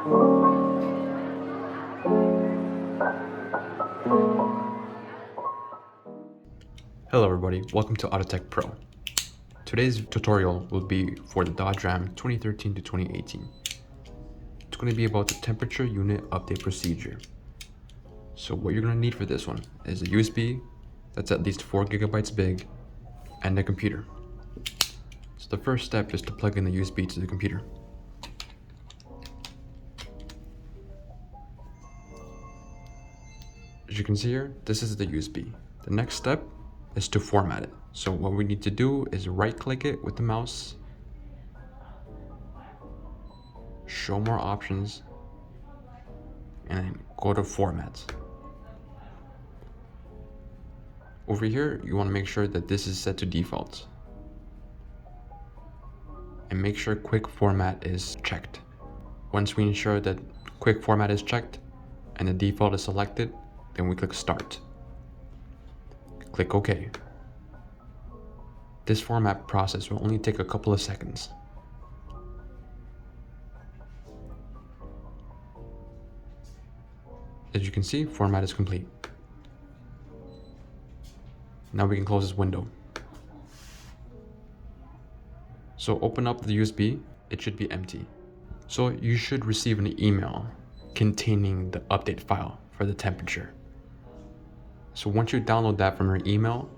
Hello everybody, welcome to AutoTecPro. Today's tutorial will be for the Dodge Ram 2013 to 2018. It's going to be about the temperature unit update procedure. So what you're going to need for this one is a USB that's at least 4 gigabytes big and a computer. So the first step is to plug in the USB to the computer. As you can see here, this is the USB. The next step is to format it. So what we need to do is right click it with the mouse, show more options, and then go to format. Over here, you want to make sure that this is set to default. And make sure quick format is checked. Once we ensure that quick format is checked and the default is selected, then we click start. Click OK. This format process will only take a couple of seconds. As you can see, format is complete. Now we can close this window. So open up the USB, it should be empty. So you should receive an email containing the update file for the temperature. So once you download that from your email,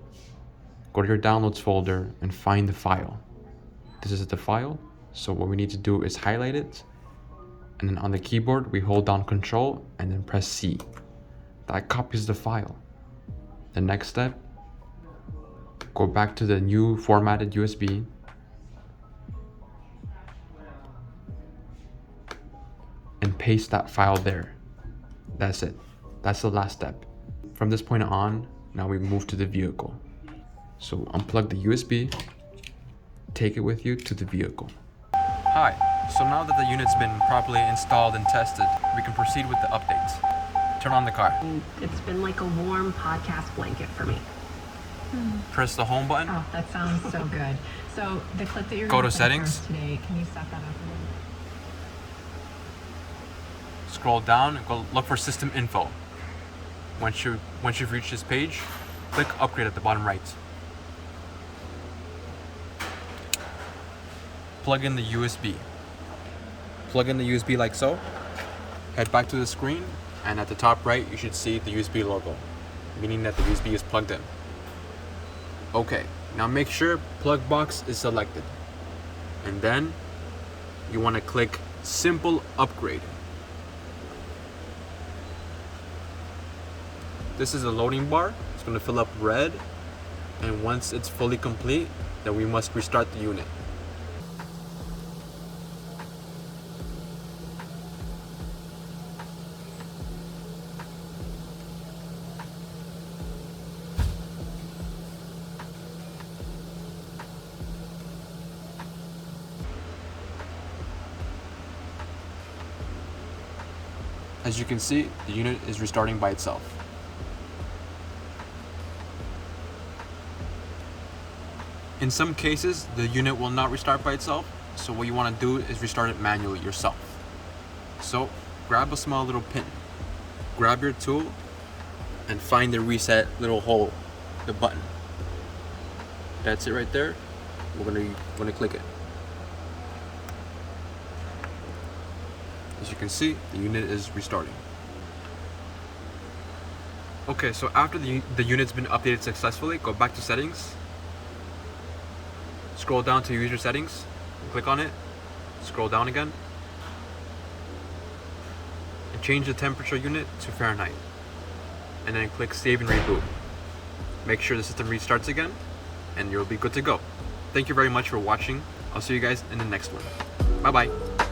go to your downloads folder and find the file. This is the file. So what we need to do is highlight it. And then on the keyboard, we hold down Control and then press C. That copies the file. The next step, go back to the new formatted USB. And paste that file there. That's it. That's the last step. From this point on, now we move to the vehicle. So unplug the USB, take it with you to the vehicle. Hi, so now that the unit's been properly installed and tested, we can proceed with the updates. Turn on the car. It's been like a warm podcast blanket for me. Press the home button. Oh, that sounds so good. So the clip that you're Go going to settings. today, can you set that up? Scroll down and go look for system info. Once you've reached this page, click upgrade at the bottom right. Plug in the USB. Plug in the USB like so. Head back to the screen, and at the top right, you should see the USB logo, meaning that the USB is plugged in. Okay, now make sure plug box is selected. And then you want to click simple upgrade. This is a loading bar. It's going to fill up red, and once it's fully complete, then we must restart the unit. As you can see, the unit is restarting by itself. In some cases, the unit will not restart by itself, so what you want to do is restart it manually yourself. So grab a small little pin, grab your tool, and find the reset little hole, the button. That's it right there. We're gonna click it. As you can see, the unit is restarting. Okay, so after the unit's been updated successfully, go back to settings. Scroll down to user settings, click on it, scroll down again, and change the temperature unit to Fahrenheit. And then click save and reboot. Make sure the system restarts again, and you'll be good to go. Thank you very much for watching. I'll see you guys in the next one. Bye bye.